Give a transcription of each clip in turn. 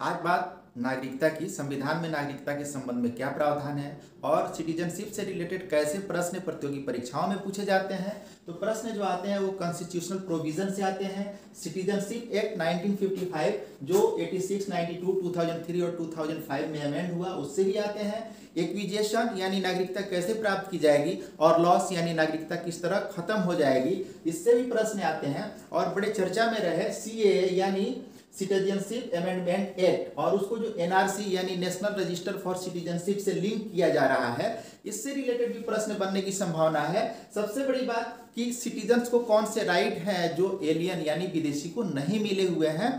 आज बात नागरिकता की। संविधान में नागरिकता के संबंध में क्या प्रावधान है और सिटीजनशिप से रिलेटेड कैसे प्रश्न प्रतियोगी परीक्षाओं में पूछे जाते हैं। तो प्रश्न जो आते हैं वो कॉन्स्टिट्यूशनल प्रोविजन से आते हैं। सिटीजनशिप एक्ट 1955 जो 86, 92, 2003 और 2005 में अमेंड हुआ उससे भी आते हैं। एक्विजिशन यानी नागरिकता कैसे प्राप्त की जाएगी और लॉस यानी नागरिकता किस तरह खत्म हो जाएगी, इससे भी प्रश्न आते हैं। और बड़े चर्चा में रहे सीएए यानी सिटीजनशिप अमेंडमेंट एक्ट और उसको जो एनआरसी यानी नेशनल रजिस्टर फॉर सिटीजनशिप से लिंक किया जा रहा है, इससे रिलेटेड भी प्रश्न बनने की संभावना है। सबसे बड़ी बात कि सिटीजन्स को कौन से राइट हैं जो एलियन यानी विदेशी को नहीं मिले हुए हैं,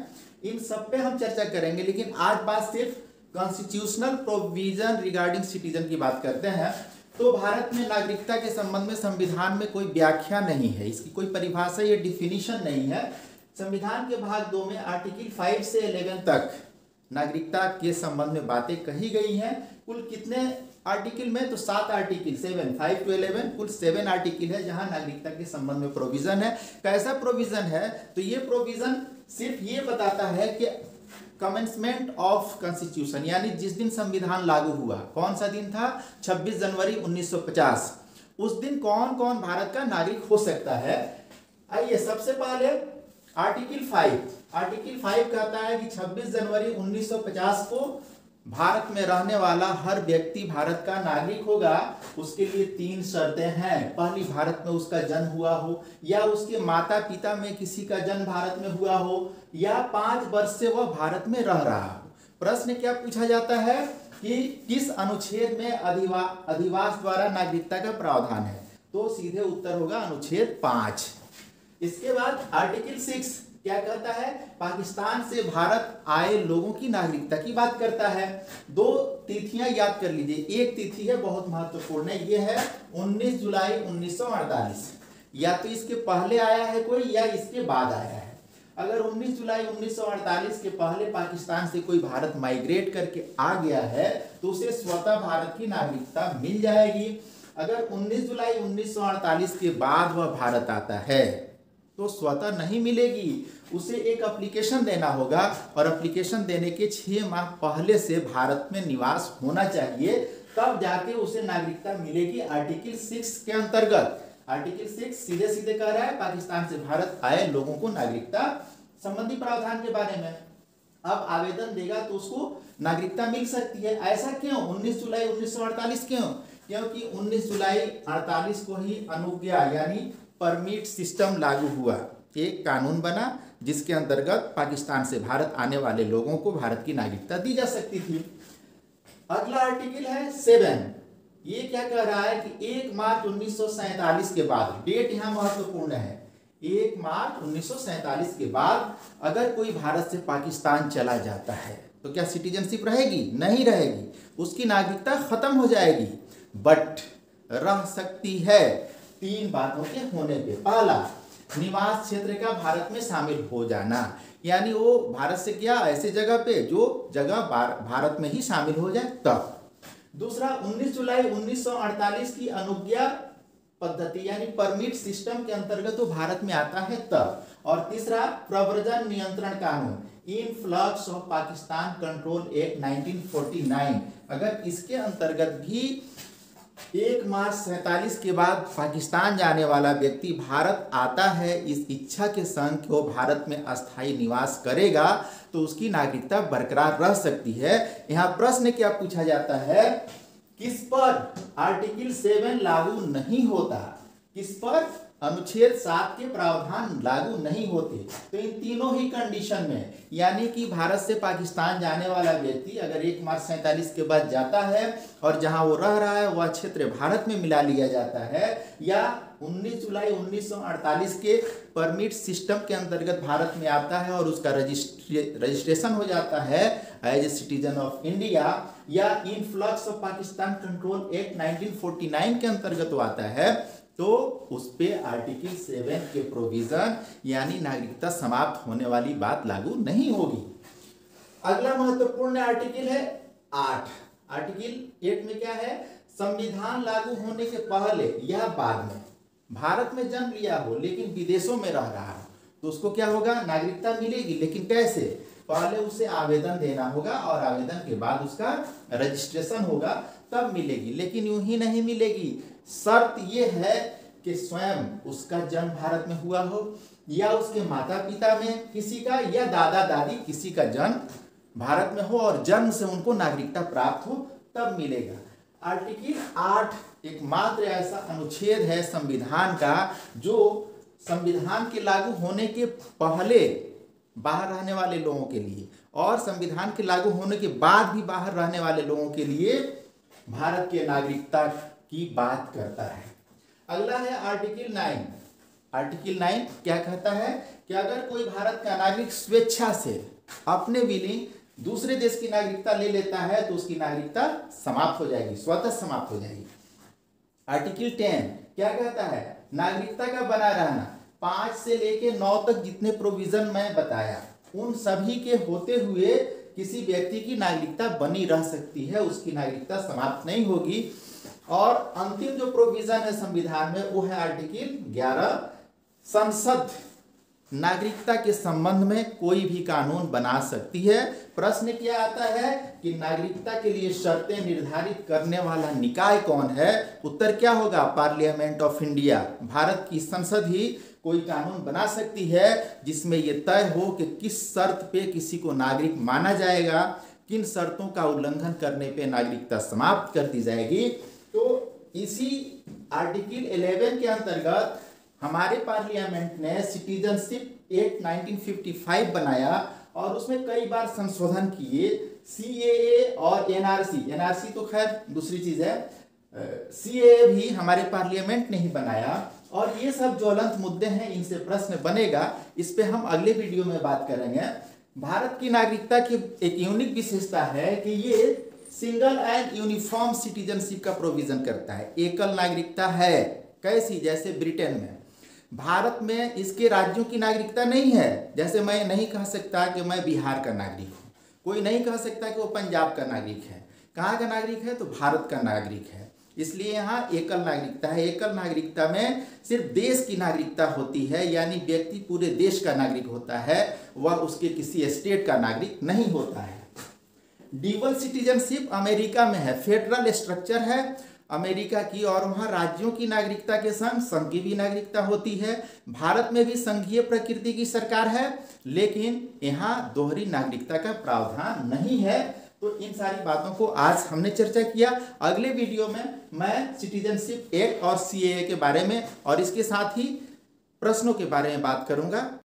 इन सब पे हम चर्चा करेंगे। लेकिन आज बात सिर्फ कॉन्स्टिट्यूशनल प्रोविजन रिगार्डिंग सिटीजन की बात करते हैं। तो भारत में नागरिकता के संबंध में संविधान में कोई व्याख्या नहीं है, इसकी कोई परिभाषा या डिफिनीशन नहीं है। संविधान के भाग 2 में आर्टिकल 5 से 11 तक नागरिकता के संबंध में बातें कही गई हैं। कुल कितने आर्टिकल में, तो 7 आर्टिकल, 7, 5 to 11 कुल 7 आर्टिकल है जहां नागरिकता के संबंध में प्रोविजन है। कैसा प्रोविजन है, तो ये प्रोविजन सिर्फ ये बताता है कि कमेंसमेंट ऑफ कॉन्स्टिट्यूशन यानी जिस दिन संविधान लागू हुआ, कौन सा दिन था, 26 जनवरी 1950, उस दिन कौन कौन भारत का नागरिक हो सकता है। आइए सबसे पहले आर्टिकल 5 कहता है कि 26 जनवरी 1950 को भारत में रहने वाला हर व्यक्ति भारत का नागरिक होगा। उसके लिए 3 शर्तें हैं। पहली, भारत में उसका जन्म हुआ हो या उसके माता पिता में किसी का जन्म भारत में हुआ हो या 5 वर्ष से वह भारत में रह रहा हो। प्रश्न क्या पूछा जाता है कि किस अनुच्छेद में अधिवास द्वारा नागरिकता का प्रावधान है, तो सीधे उत्तर होगा अनुच्छेद 5। इसके बाद आर्टिकल 6 क्या कहता है, पाकिस्तान से भारत आए लोगों की नागरिकता की बात करता है। 2 तिथियां याद कर लीजिए, एक तिथि है बहुत महत्वपूर्ण है, ये है 19 जुलाई 1948। या तो इसके पहले आया है कोई या इसके बाद आया है। अगर 19 जुलाई 1948 के पहले पाकिस्तान से कोई भारत माइग्रेट करके आ गया है तो उसे स्वतः भारत की नागरिकता मिल जाएगी। अगर 19 जुलाई 1948 के बाद वह भारत आता है तो स्वतः नहीं मिलेगी, उसे एक एप्लीकेशन देना होगा और एप्लीकेशन देने के 6 माह पहले से भारत में निवास होना चाहिए, तब जाके उसे नागरिकता मिलेगी। आर्टिकल 6 के अंतर्गत आर्टिकल 6 सीधे सीधे कह रहा है पाकिस्तान से भारत आए लोगों को नागरिकता संबंधी प्रावधान के बारे में। अब आवेदन देगा तो उसको नागरिकता मिल सकती है। ऐसा क्यों, 19 जुलाई 1948 क्यों? क्योंकि 19 जुलाई 48 को ही अनुज्ञा यानी परमिट सिस्टम लागू हुआ। एक कानून बना जिसके अंतर्गत पाकिस्तान से भारत आने वाले लोगों को भारत की नागरिकता दी जा सकती थी। अगला आर्टिकल है 7। ये क्या कह रहा है कि 1 मार्च 1947 के बाद, डेट यहां महत्वपूर्ण है, 1 मार्च 1947 के बाद अगर कोई भारत से पाकिस्तान चला जाता है तो क्या सिटीजनशिप रहेगी? नहीं रहेगी, उसकी नागरिकता खत्म हो जाएगी। बट रह सकती है 3 बातों के होने पे। पहला, निवास क्षेत्र का भारत में शामिल हो जाना, यानी वो भारत से क्या ऐसे जगह पे जो जगह भारत में ही शामिल हो जाए तब। दूसरा, 19 जुलाई 1948 की अनुज्ञा पद्धति यानी परमिट सिस्टम के अंतर्गत वो भारत में आता है तब। और तीसरा, प्रव्रजन नियंत्रण कानून influx of Pakistan control act 1949, अगर इसके अंतर्गत भी 1 मार्च 47 के बाद पाकिस्तान जाने वाला व्यक्ति भारत आता है इस इच्छा के संग कि वो भारत में अस्थायी निवास करेगा तो उसकी नागरिकता बरकरार रह सकती है। यहाँ प्रश्न क्या पूछा जाता है, किस पर आर्टिकल 7 लागू नहीं होता, किस पर अनुच्छेद 7 के प्रावधान लागू नहीं होते। तो इन तीनों ही कंडीशन में, यानी कि भारत से पाकिस्तान जाने वाला व्यक्ति अगर 1 मार्च 47 के बाद जाता है और जहां वो रह रहा है वह क्षेत्र भारत में मिला लिया जाता है, या 19 जुलाई 1948 के परमिट सिस्टम के अंतर्गत भारत में आता है और उसका रजिस्ट्रेशन हो जाता है as a citizen of India, या influx of Pakistan control act 1949 के अंतर्गत वो आता है, तो उस पे आर्टिकल 7 के प्रोविजन यानी नागरिकता समाप्त होने वाली बात लागू नहीं होगी। अगला महत्वपूर्ण आर्टिकल है 8। आर्टिकल 8 में क्या है, संविधान लागू होने के पहले या बाद में भारत में जन्म लिया हो लेकिन विदेशों में रह रहा हो तो उसको क्या होगा, नागरिकता मिलेगी। लेकिन कैसे, पहले उसे आवेदन देना होगा और आवेदन के बाद उसका रजिस्ट्रेशन होगा, तब मिलेगी। लेकिन यूं ही नहीं मिलेगी, शर्त ये है कि स्वयं उसका जन्म भारत में हुआ हो या उसके माता पिता में किसी का या दादा दादी किसी का जन्म भारत में हो और जन्म से उनको नागरिकता प्राप्त हो, तब मिलेगा। आर्टिकल 8 एकमात्र ऐसा अनुच्छेद है संविधान का जो संविधान के लागू होने के पहले बाहर रहने वाले लोगों के लिए और संविधान के लागू होने के बाद भी बाहर रहने वाले लोगों के लिए भारत के नागरिकता की बात करता है। अगला है आर्टिकल 9। आर्टिकल 9 क्या कहता है कि अगर कोई भारत का नागरिक स्वेच्छा से अपने विलिंग दूसरे देश की नागरिकता ले लेता है तो उसकी नागरिकता समाप्त हो जाएगी, स्वतः समाप्त हो जाएगी। आर्टिकल 10 क्या कहता है, नागरिकता का बना रहना। 5 से लेके 9 तक जितने प्रोविजन मैं बताया उन सभी के होते हुए किसी व्यक्ति की नागरिकता बनी रह सकती है, उसकी नागरिकता समाप्त नहीं होगी। और अंतिम जो प्रोविजन है संविधान में वो है आर्टिकल 11। संसद नागरिकता के संबंध में कोई भी कानून बना सकती है। प्रश्न क्या आता है कि नागरिकता के लिए शर्तें निर्धारित करने वाला निकाय कौन है? उत्तर क्या होगा? Parliament of India. भारत की संसद ही कोई कानून बना सकती है जिसमें यह तय हो कि किस शर्त पे किसी को नागरिक माना जाएगा, किन शर्तों का उल्लंघन करने पे नागरिकता समाप्त कर दी जाएगी। तो इसी आर्टिकल 11 के अंतर्गत हमारे पार्लियामेंट ने सिटीजनशिप एक्ट 1955 बनाया और उसमें कई बार संशोधन किए। सीएए और एनआरसी तो खैर दूसरी चीज है, सीएए भी हमारे पार्लियामेंट ने ही बनाया। और ये सब ज्वलंत मुद्दे हैं, इनसे प्रश्न बनेगा, इस पे हम अगले वीडियो में बात करेंगे। भारत की नागरिकता की एक यूनिक विशेषता है कि ये सिंगल एंड यूनिफॉर्म सिटीजनशिप का प्रोविजन करता है। एकल नागरिकता है, कैसी? जैसे ब्रिटेन में। भारत में इसके राज्यों की नागरिकता नहीं है। जैसे मैं नहीं कह सकता कि मैं बिहार का नागरिक हूँ, कोई नहीं कह सकता कि वो पंजाब का नागरिक है। कहाँ का नागरिक है? तो भारत का नागरिक है। इसलिए यहाँ एकल नागरिकता है। एकल नागरिकता में सिर्फ देश की नागरिकता होती है, यानी व्यक्ति पूरे देश का नागरिक होता है, वह उसके किसी स्टेट का नागरिक नहीं होता है। ड्यूअल सिटीजनशिप अमेरिका में है, फेडरल स्ट्रक्चर है अमेरिका की और वहाँ राज्यों की नागरिकता के संग संघ की भी नागरिकता होती है। भारत में भी संघीय प्रकृति की सरकार है, लेकिन यहाँ दोहरी नागरिकता का प्रावधान नहीं है। तो इन सारी बातों को आज हमने चर्चा किया। अगले वीडियो में मैं सिटीजनशिप एक्ट और सीएए के बारे में और इसके साथ ही प्रश्नों के बारे में बात करूंगा।